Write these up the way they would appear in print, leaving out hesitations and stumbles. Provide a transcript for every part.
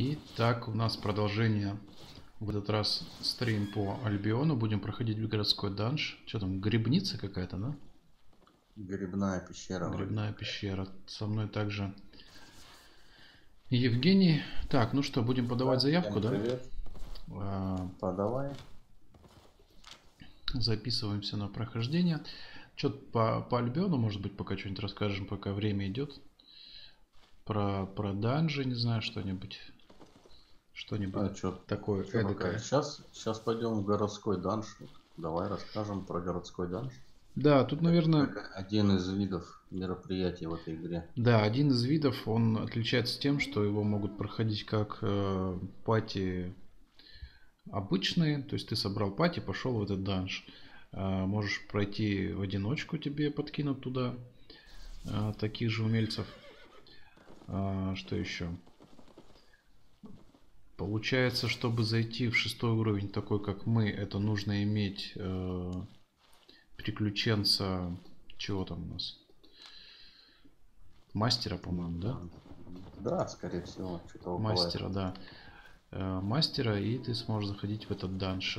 Итак, у нас продолжение. В этот раз стрим по Альбиону. Будем проходить в городской данж. Что там, грибница какая-то, да? Грибная пещера. Грибная пещера. Со мной также Евгений. Так, ну что, будем подавать заявку, да? Привет. Подавай. Записываемся на прохождение. Что-то по Альбиону, может быть, пока что-нибудь расскажем, пока время идет. Про данжи, не знаю, что-нибудь. Что-нибудь такое эдакое. Сейчас пойдем в городской данж. Давай расскажем про городской данж. Да, тут, наверное... Это один из видов мероприятий в этой игре. Да, один из видов, он отличается тем, что его могут проходить как пати обычные. То есть ты собрал пати, пошел в этот данж. Можешь пройти в одиночку, тебе подкинут туда таких же умельцев. Что еще? Получается, чтобы зайти в 6-й уровень, такой как мы, это нужно иметь приключенца. Чего там у нас? Мастера, по-моему, да? Да, скорее всего. Мастера, да. Мастера, и ты сможешь заходить в этот данж.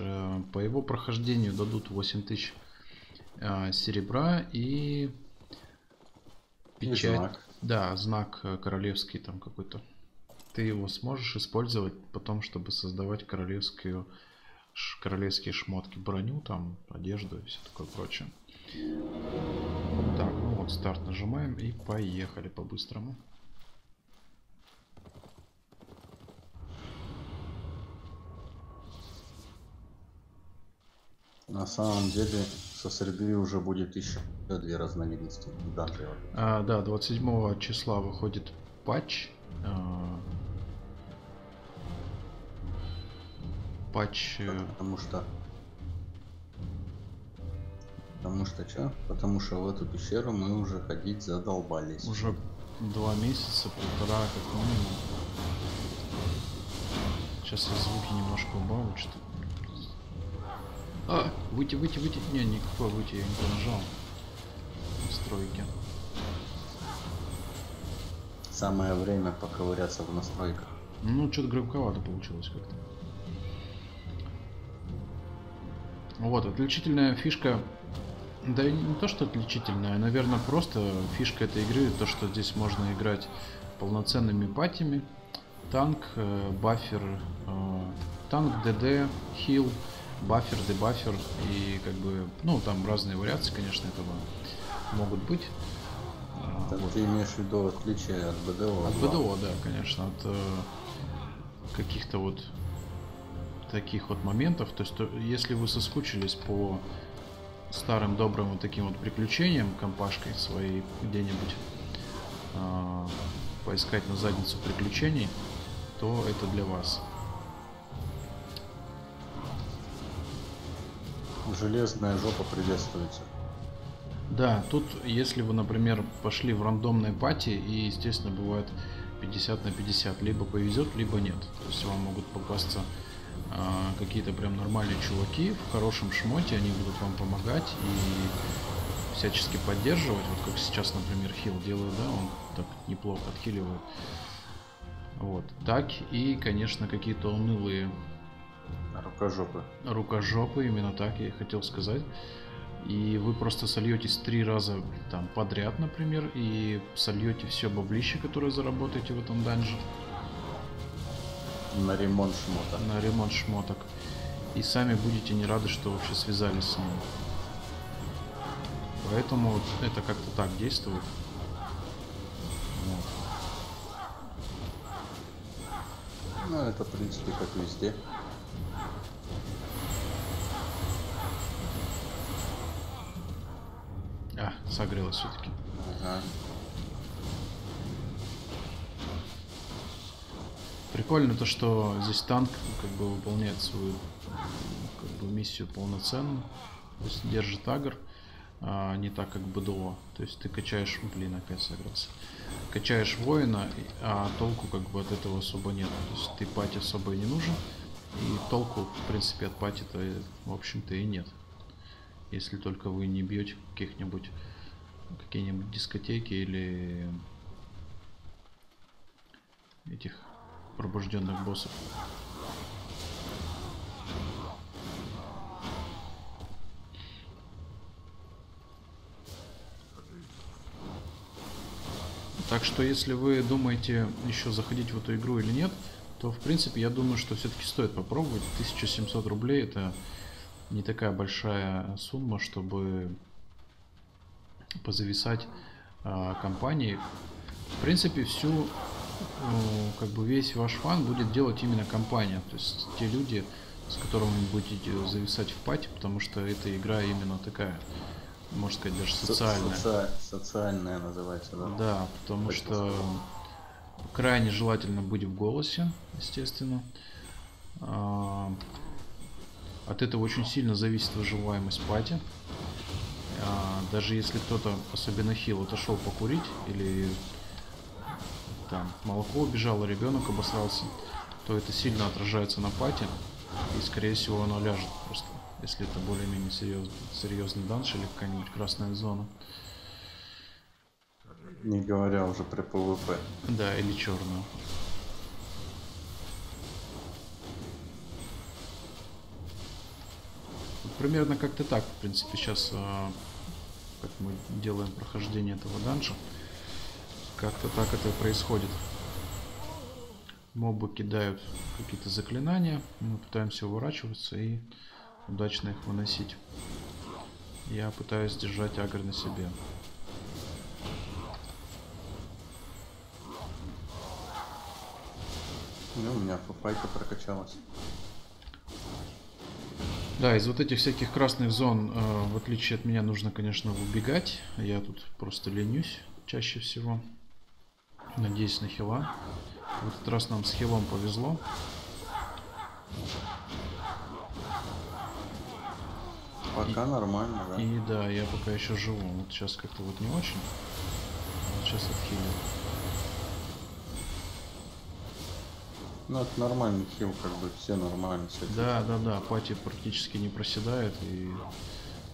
По его прохождению дадут 8000 серебра и печать. И знак. Да, знак королевский там какой-то. Ты его сможешь использовать потом, чтобы создавать королевские шмотки, броню, там, одежду и все такое прочее. Так, ну вот старт нажимаем и поехали по-быстрому. На самом деле со среды уже будет еще 2 разновидности данжей. Да, 27 числа выходит патч. Потому что в эту пещеру мы уже ходить задолбались. Уже 2 месяца, 1,5 как минимум. Сейчас я звуки немножко убавлю, что. Выйти. Не, никакой выйти я не нажал. Настройки. Самое время поковыряться в настройках. Ну, что-то громковато получилось как-то. Вот, отличительная фишка. Да и не то, что отличительная, наверное, просто фишка этой игры, то, что здесь можно играть полноценными патиями. Танк, баффер, танк, ДД, хил, баффер, дебаффер и как бы, ну, там разные вариации, конечно, этого могут быть. Вот. Ты имеешь в виду отличие от БДО? От БДО, да, конечно, от каких-то вот таких вот моментов. То есть, если вы соскучились по старым добрым вот таким вот приключениям, компашкой своей где-нибудь поискать на задницу приключений, то это для вас. Железная жопа приветствуется. Да, тут если вы, например, пошли в рандомной пати, и, естественно, бывает 50 на 50, либо повезет, либо нет. То есть вам могут попасться какие-то прям нормальные чуваки в хорошем шмоте, они будут вам помогать и всячески поддерживать. Вот как сейчас, например, хил делает, да, он так неплохо отхиливает. Вот, так и, конечно, какие-то унылые рукожопы, именно так я и хотел сказать. И вы просто сольетесь 3 раза там подряд, например, и сольете все баблище, которое заработаете в этом данже. На ремонт шмоток. На ремонт шмоток. И сами будете не рады, что вообще связались с ним. Поэтому это как-то так действует. Вот. Ну, это, в принципе, как везде. Согрелось все-таки. Ага. Прикольно то, что здесь танк как бы выполняет свою как бы миссию полноценно. То есть держит агр, не так как БДО. То есть ты качаешь, опять согрелся. Качаешь воина, а толку как бы от этого особо нет. То есть ты пати особо и не нужен. И толку, в принципе, от пати-то, в общем-то, и нет. Если только вы не бьете какие-нибудь дискотеки или этих пробужденных боссов. Так что, если вы думаете еще заходить в эту игру или нет, то, в принципе, я думаю, что все-таки стоит попробовать. 1700 рублей — это не такая большая сумма, чтобы позависать компании. В принципе, как бы весь ваш фан будет делать именно компания. То есть те люди, с которыми вы будете зависать в пати, потому что эта игра именно такая, можно сказать, даже социальная. Социальная называется, да. Да, потому что крайне желательно быть в голосе, естественно. От этого очень сильно зависит выживаемость пати. Даже если кто-то, особенно хил, отошел покурить или там молоко убежало, ребенок обосрался, то это сильно отражается на пати, и скорее всего оно ляжет просто, если это более-менее серьезный данж или какая-нибудь красная зона. Не говоря уже при ПВП. Да, или черную. Примерно как-то так, в принципе, сейчас, как мы делаем прохождение этого данжа, как-то так это происходит. Мобы кидают какие-то заклинания, мы пытаемся уворачиваться и удачно их выносить. Я пытаюсь держать агро на себе. Ну, у меня фуфайка прокачалась. Да, из вот этих всяких красных зон, в отличие от меня, нужно, конечно, убегать. Я тут просто ленюсь чаще всего. Надеюсь на хила. В этот раз нам с хилом повезло. Пока нормально, да. И да, я пока еще живу. Вот сейчас как-то вот не очень. Вот сейчас отхилил. Ну, это нормальный хил, как бы все нормально. Да, пати практически не проседает, и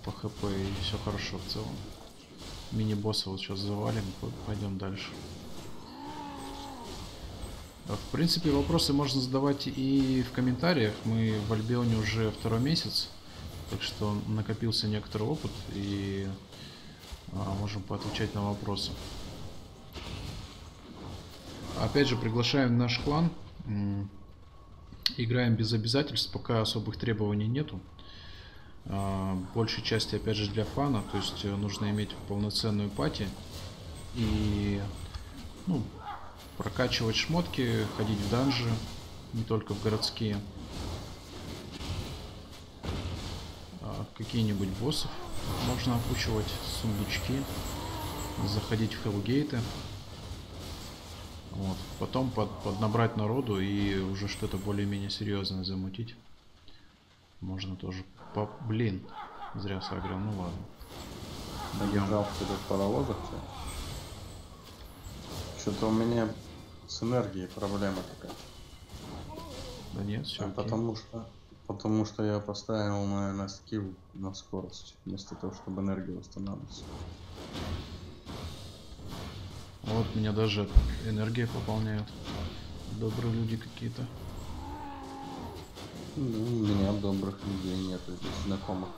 по хп и все хорошо в целом. Мини-босса вот сейчас завалим, пойдем дальше. В принципе, вопросы можно задавать и в комментариях. Мы в Альбионе уже 2-й месяц, так что накопился некоторый опыт, и можем поотвечать на вопросы. Опять же, приглашаем в наш клан. Играем без обязательств, пока особых требований нету. Большей части, опять же, для фана, то есть нужно иметь полноценную пати и прокачивать шмотки, ходить в данжи, не только в городские. Какие-нибудь боссов можно окучивать, сундучки, заходить в хеллгейты. Вот. Потом поднабрать народу и уже что-то более-менее серьезное замутить. Можно тоже. Блин, зря сыграл, ну ладно. Набежал этот паровозок. Что-то у меня с энергией проблема такая. Да нет, все. Потому что я поставил на скилл на скорость, вместо того, чтобы энергию восстанавливать. Вот меня даже энергия пополняет. Добрые люди какие-то. Ну, у меня добрых людей нет, здесь знакомых.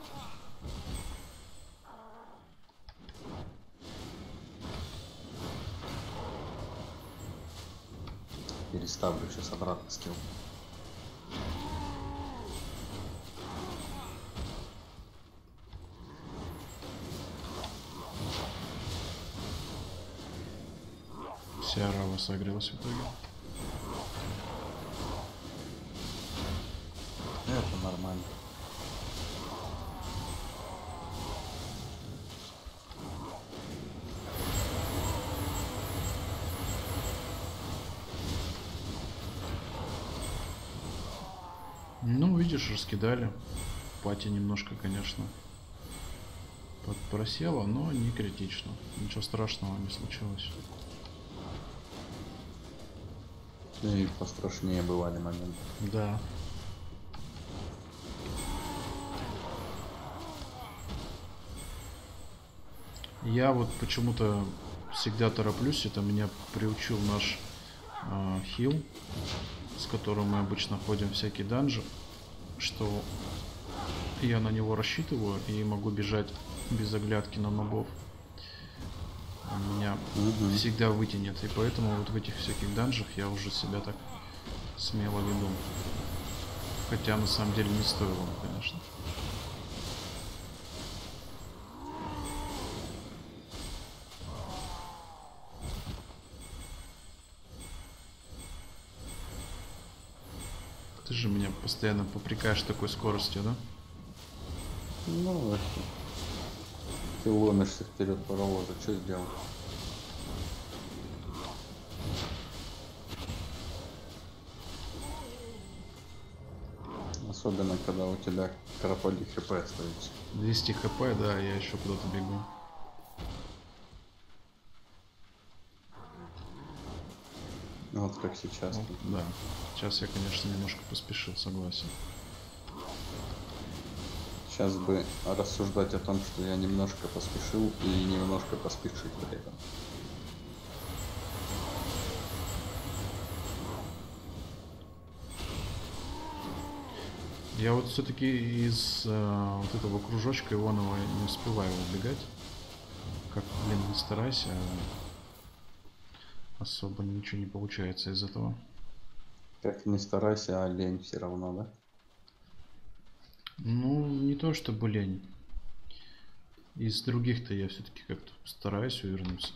Переставлю сейчас обратно скилл. Вся арава согрелась в итоге. Это нормально. Ну, видишь, раскидали. Пати немножко, конечно, просела, но не критично. Ничего страшного не случилось. И пострашнее бывали моменты. Да. Я вот почему-то всегда тороплюсь, это меня приучил наш хил. с которым мы обычно ходим всякие данжи, что я на него рассчитываю и могу бежать без оглядки на мобов. Он меня всегда вытянет, и поэтому вот в этих всяких данжах я уже себя так смело веду. Хотя на самом деле не стоило, конечно. Ты же меня постоянно попрекаешь такой скоростью, да? Ну, это... Ты ломишься вперед паровоза, что сделал? Особенно, когда у тебя карапали хп остается. 200 хп, да, я еще куда-то бегу. Вот как сейчас. Вот, да, сейчас я, конечно, немножко поспешил, согласен. Сейчас бы рассуждать о том, что я немножко поспешил и немножко поспешить при этом. Я вот все-таки из вот этого кружочка Иванова не успеваю убегать. Как, блин, не старайся, особо ничего не получается из этого. Как ни старайся, а лень все равно, да? Ну, не то чтобы лень. Из других-то я все-таки как-то стараюсь увернуться.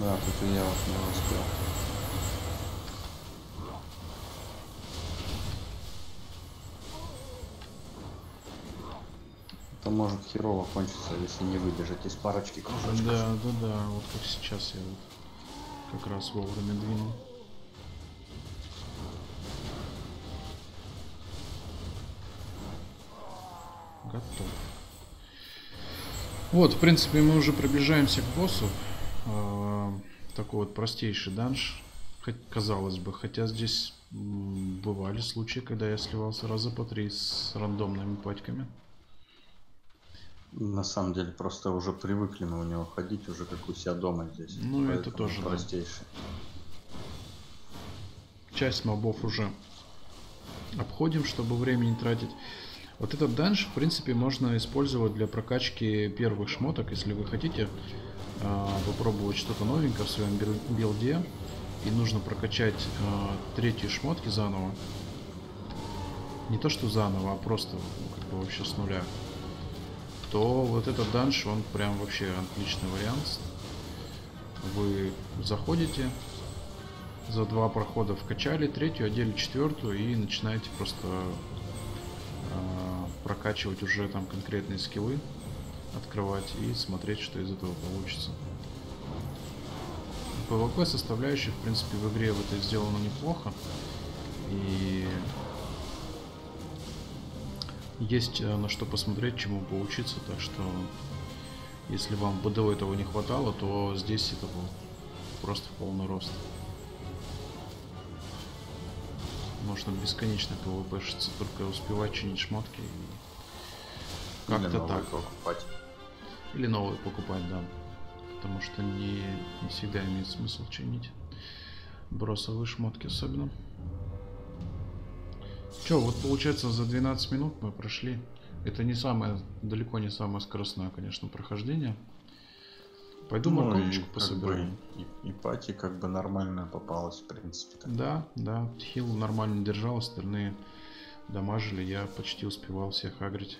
Да, тут и я вот не успел. Это может херово кончиться, если не выбежать из парочки кружочков. Да, да, да, вот как сейчас я вот как раз вовремя двинул. Готов. Вот, в принципе, мы уже приближаемся к боссу. Такой вот простейший данж, казалось бы. Хотя здесь бывали случаи, когда я сливался раза по 3 с рандомными патьками. На самом деле, просто уже привыкли мы у него ходить, уже как у себя дома здесь. Ну, это тоже, простейший. Да. Часть мобов уже обходим, чтобы время не тратить. Вот этот данж, в принципе, можно использовать для прокачки первых шмоток, если вы хотите попробовать что-то новенькое в своем билде, и нужно прокачать третьи шмотки заново. Не то что заново, а просто как бы вообще с нуля. То вот этот данж, он прям вообще отличный вариант. Вы заходите, за 2 прохода вкачали третью, одели четвертую и начинаете просто прокачивать уже там конкретные скиллы, открывать и смотреть, что из этого получится. PvP составляющая, в принципе, в игре в этой сделано неплохо. И есть на что посмотреть, чему поучиться. Так что, если вам в БДО этого не хватало, то здесь это был просто в полный рост. Можно бесконечно PvP-шиться, только успевать чинить шмотки. Как-то так. Покупать. Или новые покупать, да. Потому что не всегда имеет смысл чинить бросовые шмотки особенно. Че, вот получается за 12 минут мы прошли. Это не самое, далеко не самое скоростное, конечно, прохождение. Пойду морковочку пособираю. И пати как бы нормально попалась, в принципе. Так. Да, да, хил нормально держал, остальные дамажили, я почти успевал всех агрить.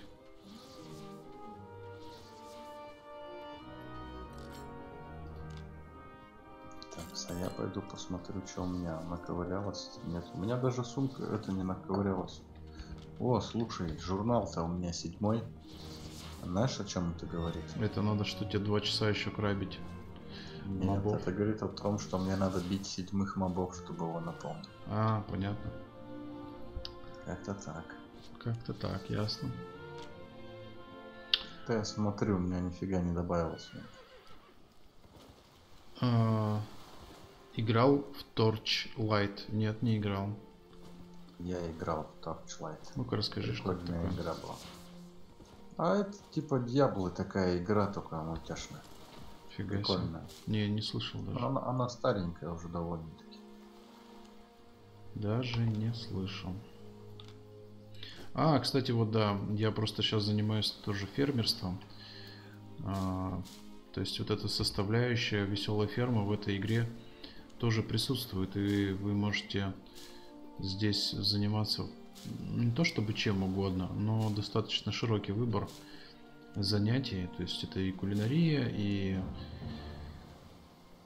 Так, а я пойду посмотрю, что у меня наковырялось. Нет, у меня даже сумка это не наковырялась. О, слушай, журнал-то у меня 7. Знаешь, о чем это говорит? Это надо, что тебе 2 часа еще крабить. Нет, мобов. это говорит о том, что мне надо бить 7 мобов, чтобы его наполнить. А, понятно. Как-то так. Как-то так, ясно. Да, я смотрю, у меня нифига не добавилось. Играл в Torchlight? Нет, не играл. Я играл в Torchlight. Ну-ка расскажи, что это такое. Игра была. А это типа Дьяблы такая игра, только мультяшная. Фига себе. Прикольная. Не слышал даже. Она старенькая уже довольно-таки. Даже не слышал. А, кстати, вот да, я просто сейчас занимаюсь тоже фермерством. То есть вот эта составляющая веселой фермы в этой игре тоже присутствует, и вы можете здесь заниматься не то чтобы чем угодно, но достаточно широкий выбор занятий. То есть это и кулинария, и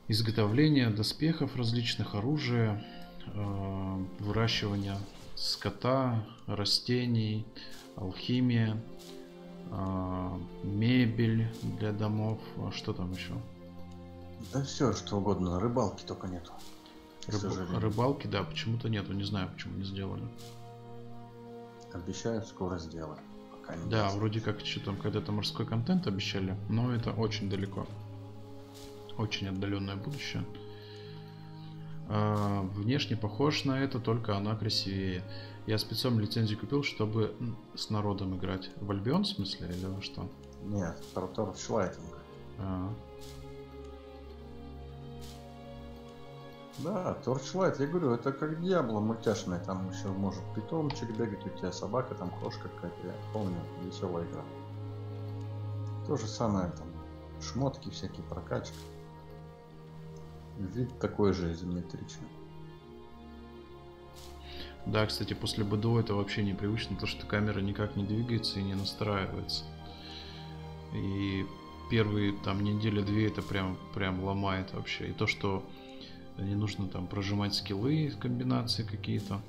изготовление доспехов различных, оружия, выращивание скота, растений, алхимия, мебель для домов, что там еще? Да все, что угодно. Рыбалки только нету. Рыбалки, да, почему-то нету, не знаю, почему не сделали. Обещают, скоро сделаем. Пока не Да, ясно. вроде как что там когда-то морской контент обещали, но это очень далеко. Очень отдаленное будущее. Внешне похож на это, только она красивее. Я специально лицензию купил, чтобы с народом играть. В Альбион, в смысле, или во что? Нет, Torchlighting. Да, Torchlight, я говорю, это как Диабло мультяшная, там еще может питомчик бегать, у тебя собака, там кошка какая-то, я помню, веселая игра. То же самое, там, шмотки всякие, прокачка. Вид такой же изометричный. Да, кстати, после БДО это вообще непривычно, то что камера никак не двигается и не настраивается. И первые там недели-две это прям ломает вообще. И то, что не нужно там прожимать скиллы, комбинации какие-то.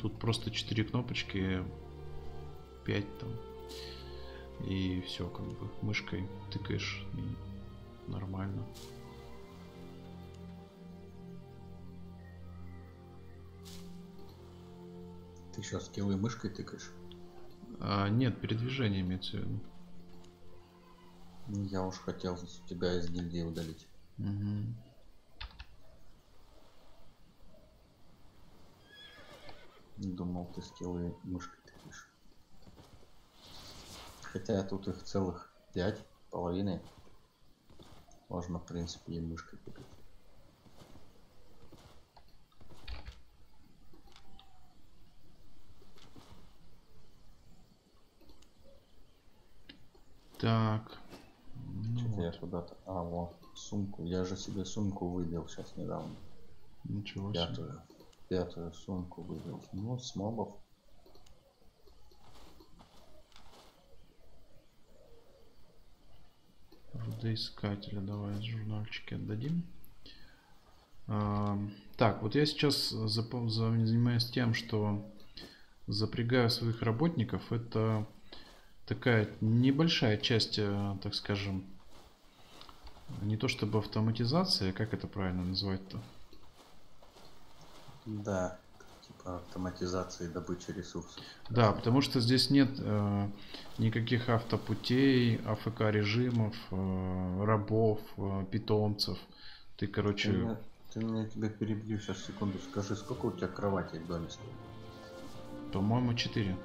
Тут просто 4 кнопочки, 5 там. И все, как бы мышкой тыкаешь и нормально. Ты сейчас скиллы мышкой тыкаешь? Нет, передвижение имеется в виду. Я уж хотел тебя из гильдии удалить. Угу. Думал, ты скиллы мышкой тыкаешь. Хотя тут их целых 5,5. Можно, в принципе, и мышкой тыкать. Так. Что-то я куда-то... А, вот, сумку. Я же себе сумку выбил сейчас недавно. Ничего себе. Пятую сумку выбил. Ну, с мобов. Рудоискателя давай журнальчики отдадим. Так, вот я сейчас занимаюсь тем, что запрягаю своих работников. Это такая небольшая часть, так скажем, не то чтобы автоматизация, как это правильно назвать-то? Да, типа автоматизации добычи ресурсов. Да, потому что здесь нет никаких автопутей, АФК режимов, рабов, питомцев. Ты, короче... Ты меня тебя перебью сейчас, секунду. Скажи, сколько у тебя кроватей в доме стоит? По-моему, 4.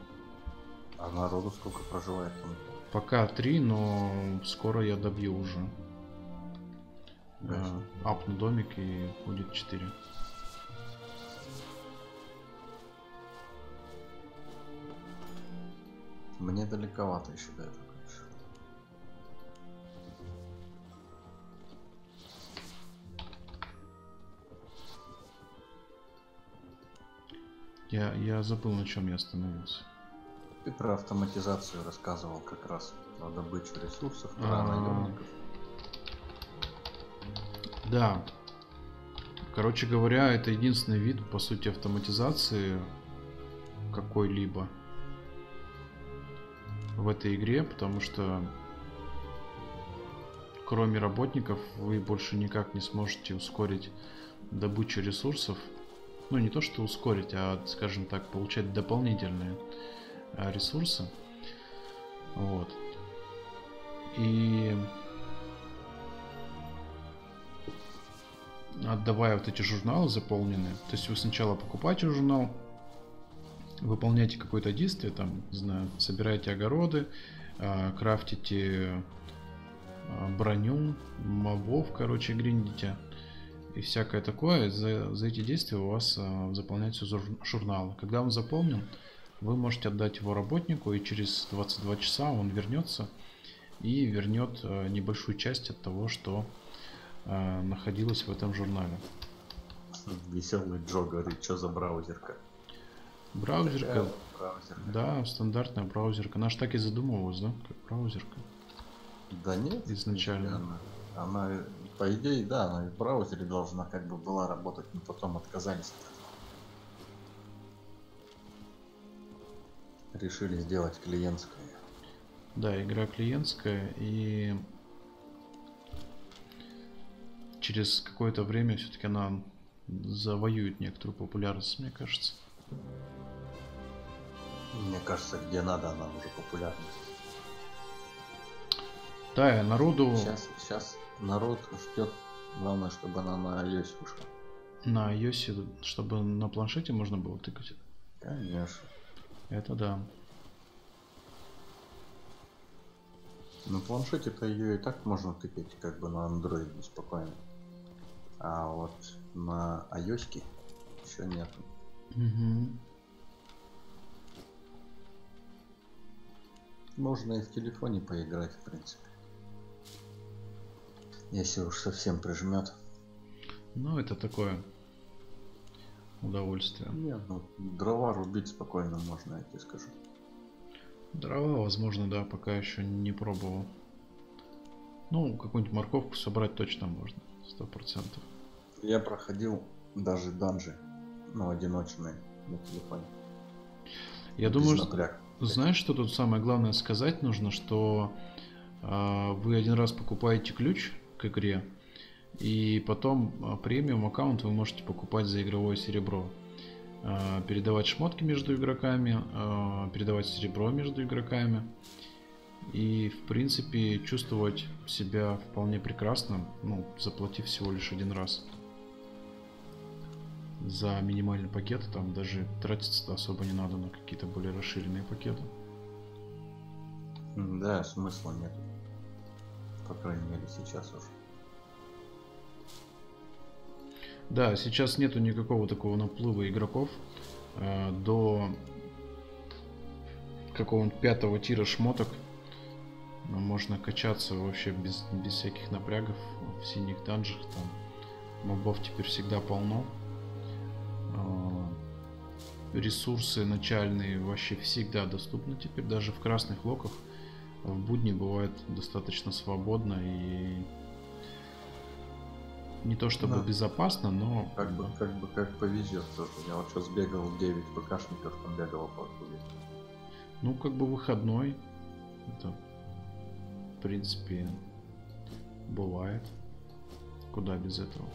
А народу сколько проживает там? Пока 3, но скоро я добью уже. Апну домик и будет 4. Мне далековато еще до этого, конечно. Я забыл, на чем я остановился. Ты про автоматизацию рассказывал как раз, про добычу ресурсов, про наемников. Да. Короче говоря, это единственный вид, по сути, автоматизации какой-либо в этой игре, потому что кроме работников вы больше никак не сможете ускорить добычу ресурсов. Ну, не то, что ускорить, а, скажем так, получать дополнительные ресурсы. Вот. И отдавая вот эти журналы заполненные, то есть вы сначала покупаете журнал, выполняете какое-то действие, там, не знаю, собираете огороды, крафтите броню, мобов, короче, гриндите и всякое такое. За эти действия у вас заполняются журналы. Когда он заполнен, вы можете отдать его работнику, и через 22 часа он вернется и вернет небольшую часть от того, что находилось в этом журнале. Веселый Джо говорит, что за браузерка? Браузерка, Браузерка. да, стандартная браузерка. Она ж так и задумывалась, да, как браузерка. Да нет, изначально. Она, по идее, да, она в браузере должна как бы была работать, но потом отказались. Решили сделать клиентское. Да, игра клиентская, и через какое-то время все-таки она завоюет некоторую популярность, мне кажется. Мне кажется, где надо, она уже популярна. Да, народу... Сейчас народ ждет, главное, чтобы она на iOS вышла. На iOS, чтобы на планшете можно было тыкать? Конечно. Это да. На планшете-то ее и так можно тыкать, как бы на андроиде спокойно. А вот на iOS еще нет. Угу. Можно и в телефоне поиграть, в принципе. Если уж совсем прижмет. Ну, это такое удовольствие. Нет, ну, дрова рубить спокойно можно, я тебе скажу. Дрова, возможно, да, пока еще не пробовал. Ну, какую-нибудь морковку собрать точно можно, 100%. Я проходил даже данжи, ну, одиночные на телефоне. Я думаю, что... Знаешь, что тут самое главное сказать нужно, что вы один раз покупаете ключ к игре, и потом премиум аккаунт вы можете покупать за игровое серебро. Передавать шмотки между игроками, передавать серебро между игроками. И, в принципе, чувствовать себя вполне прекрасно, ну, заплатив всего лишь один раз. За минимальный пакет там даже тратиться особо не надо на какие-то более расширенные пакеты. Да, смысла нет. По крайней мере, сейчас уже. Да, сейчас нету никакого такого наплыва игроков. До какого-нибудь 5-го тира шмоток можно качаться вообще без всяких напрягов в синих данжах. Там мобов теперь всегда полно. Ресурсы начальные вообще всегда доступны теперь, даже в красных локах. В будни бывает достаточно свободно и не то чтобы безопасно, но как повезет тоже. Я вот сейчас бегал 9 ПКшников, там бегал по округе. Ну, как бы выходной. Это, в принципе, бывает. Куда без этого?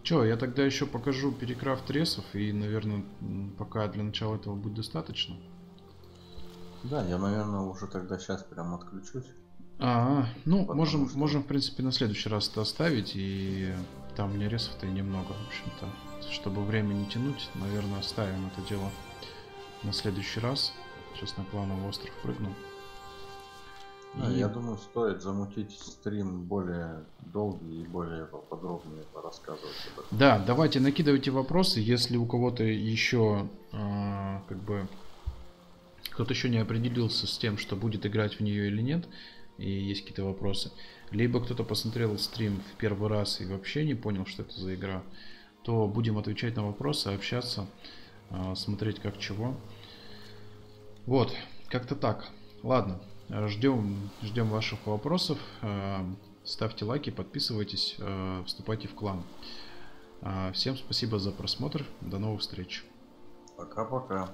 Че, я тогда еще покажу перекрафт ресов, и, наверное, пока для начала этого будет достаточно. Да, я, наверное, уже тогда сейчас прям отключусь. Ну, можем, в принципе, на следующий раз это оставить, и там у меня ресов-то и немного, в общем-то. Чтобы время не тянуть, наверное, оставим это дело на следующий раз. Сейчас на клановый остров прыгну. Я думаю, стоит замутить стрим более долгий и более подробнее рассказывать об этом. Да, давайте накидывайте вопросы, если у кого-то еще кто-то еще не определился с тем, что будет играть в нее или нет, и есть какие-то вопросы, либо кто-то посмотрел стрим в первый раз и вообще не понял, что это за игра, то будем отвечать на вопросы, общаться, смотреть как чего. Вот, как-то так. Ладно. Ждем ваших вопросов. Ставьте лайки, подписывайтесь, вступайте в клан. Всем спасибо за просмотр. До новых встреч. Пока-пока.